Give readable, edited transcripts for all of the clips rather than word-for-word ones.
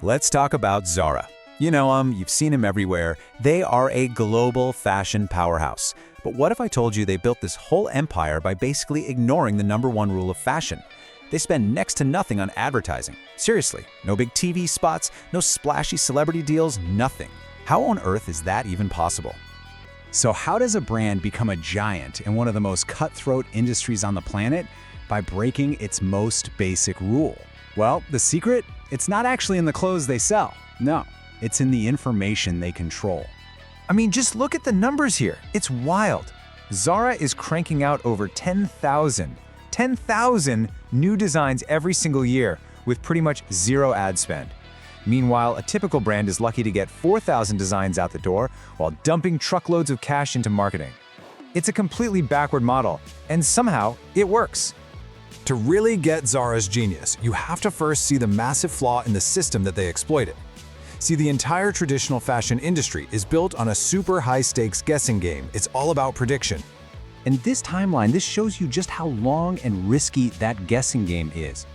Let's talk about Zara. You know them, you've seen them everywhere. They are a global fashion powerhouse. But what if I told you they built this whole empire by basically ignoring the #1 rule of fashion? They spend next to nothing on advertising. Seriously, no big TV spots, no splashy celebrity deals, nothing. How on earth is that even possible? So how does a brand become a giant in one of the most cutthroat industries on the planet? By breaking its most basic rule. Well, the secret? It's not actually in the clothes they sell. No, it's in the information they control. I mean, just look at the numbers here. It's wild. Zara is cranking out over 10,000 new designs every single year with pretty much zero ad spend. Meanwhile, a typical brand is lucky to get 4,000 designs out the door while dumping truckloads of cash into marketing. It's a completely backward model, and somehow it works. To really get Zara's genius, you have to first see the massive flaw in the system that they exploited. See, the entire traditional fashion industry is built on a super high-stakes guessing game. It's all about prediction. And this timeline, this shows you just how long and risky that guessing game is.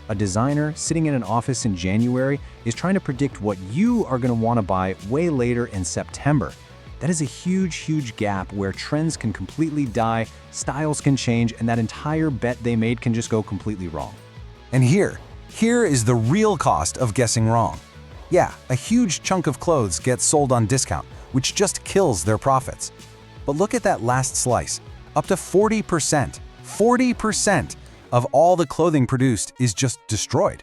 A designer sitting in an office in January is trying to predict what you are going to want to buy way later in September. That is a huge gap where trends can completely die, styles can change, and that entire bet they made can just go completely wrong. And here is the real cost of guessing wrong. Yeah, a huge chunk of clothes gets sold on discount, which just kills their profits. But look at that last slice. Up to 40% of all the clothing produced is just destroyed.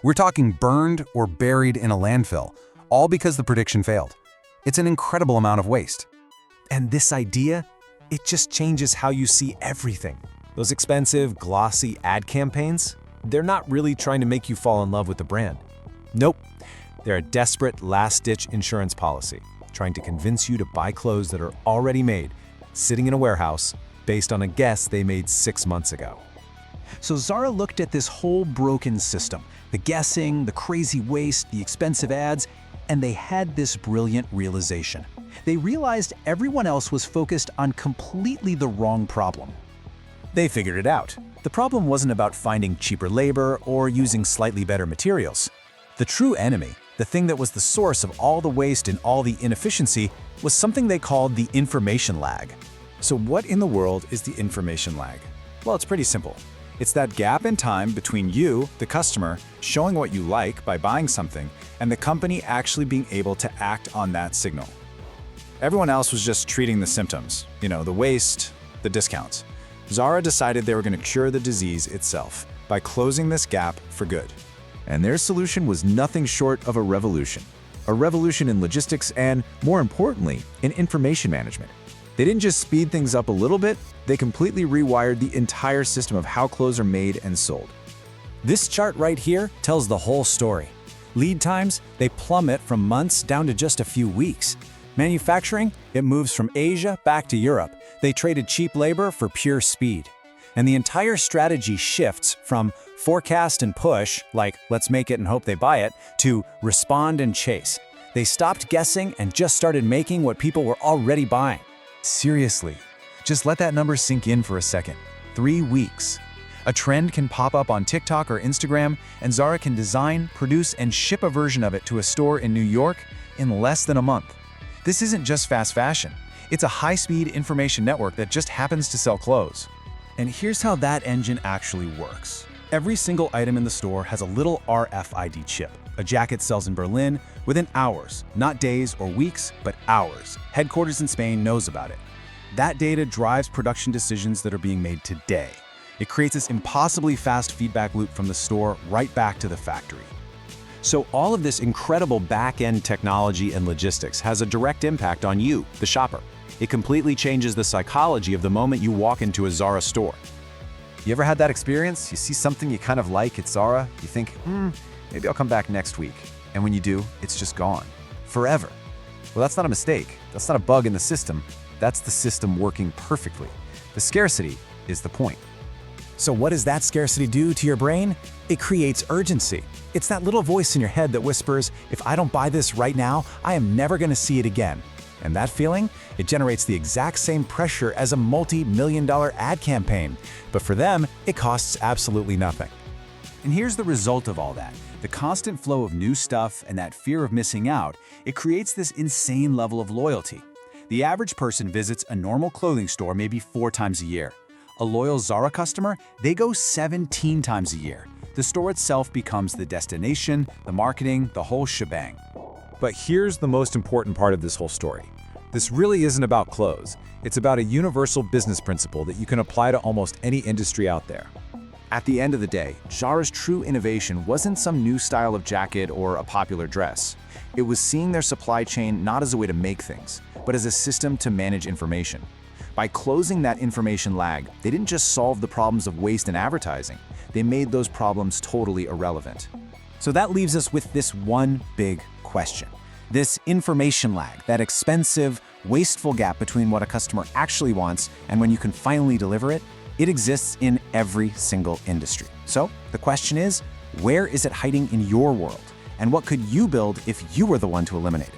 We're talking burned or buried in a landfill, all because the prediction failed. It's an incredible amount of waste. And this idea, it just changes how you see everything. Those expensive, glossy ad campaigns, they're not really trying to make you fall in love with the brand. Nope, they're a desperate last-ditch insurance policy, trying to convince you to buy clothes that are already made, sitting in a warehouse, based on a guess they made 6 months ago. So Zara looked at this whole broken system, the guessing, the crazy waste, the expensive ads, and they had this brilliant realization. They realized everyone else was focused on completely the wrong problem. They figured it out. The problem wasn't about finding cheaper labor or using slightly better materials. The true enemy, the thing that was the source of all the waste and all the inefficiency, was something they called the information lag. So what in the world is the information lag? Well, it's pretty simple. It's that gap in time between you, the customer, showing what you like by buying something, and the company actually being able to act on that signal. Everyone else was just treating the symptoms, the waste, the discounts. Zara decided they were going to cure the disease itself by closing this gap for good. And their solution was nothing short of a revolution. A revolution in logistics and, more importantly, in information management. They didn't just speed things up a little bit, they completely rewired the entire system of how clothes are made and sold. This chart right here tells the whole story. Lead times, they plummet from months down to just a few weeks. Manufacturing, it moves from Asia back to Europe. They traded cheap labor for pure speed. And the entire strategy shifts from forecast and push, like let's make it and hope they buy it, to respond and chase. They stopped guessing and just started making what people were already buying. Seriously, just let that number sink in for a second. 3 weeks. A trend can pop up on TikTok or Instagram, and Zara can design, produce, and ship a version of it to a store in New York in less than a month. This isn't just fast fashion. It's a high-speed information network that just happens to sell clothes. And here's how that engine actually works. Every single item in the store has a little RFID chip. A jacket sells in Berlin within hours, not days or weeks, but hours. Headquarters in Spain knows about it. That data drives production decisions that are being made today. It creates this impossibly fast feedback loop from the store right back to the factory. So all of this incredible back-end technology and logistics has a direct impact on you, the shopper. It completely changes the psychology of the moment you walk into a Zara store. You ever had that experience? You see something you kind of like at Zara, you think, maybe I'll come back next week. And when you do, it's just gone. Forever. Well, that's not a mistake. That's not a bug in the system. That's the system working perfectly. The scarcity is the point. So what does that scarcity do to your brain? It creates urgency. It's that little voice in your head that whispers, if I don't buy this right now, I am never going to see it again. And that feeling, it generates the exact same pressure as a multi-million-dollar ad campaign. But for them, it costs absolutely nothing. And here's the result of all that. The constant flow of new stuff and that fear of missing out, it creates this insane level of loyalty. The average person visits a normal clothing store maybe 4 times a year. A loyal Zara customer, they go 17 times a year. The store itself becomes the destination, the marketing, the whole shebang. But here's the most important part of this whole story. This really isn't about clothes. It's about a universal business principle that you can apply to almost any industry out there. At the end of the day, Zara's true innovation wasn't some new style of jacket or a popular dress. It was seeing their supply chain not as a way to make things, but as a system to manage information. By closing that information lag, they didn't just solve the problems of waste in advertising, they made those problems totally irrelevant. So that leaves us with this one big question. This information lag, that expensive, wasteful gap between what a customer actually wants and when you can finally deliver it, it exists in every single industry. So the question is, where is it hiding in your world? And what could you build if you were the one to eliminate it?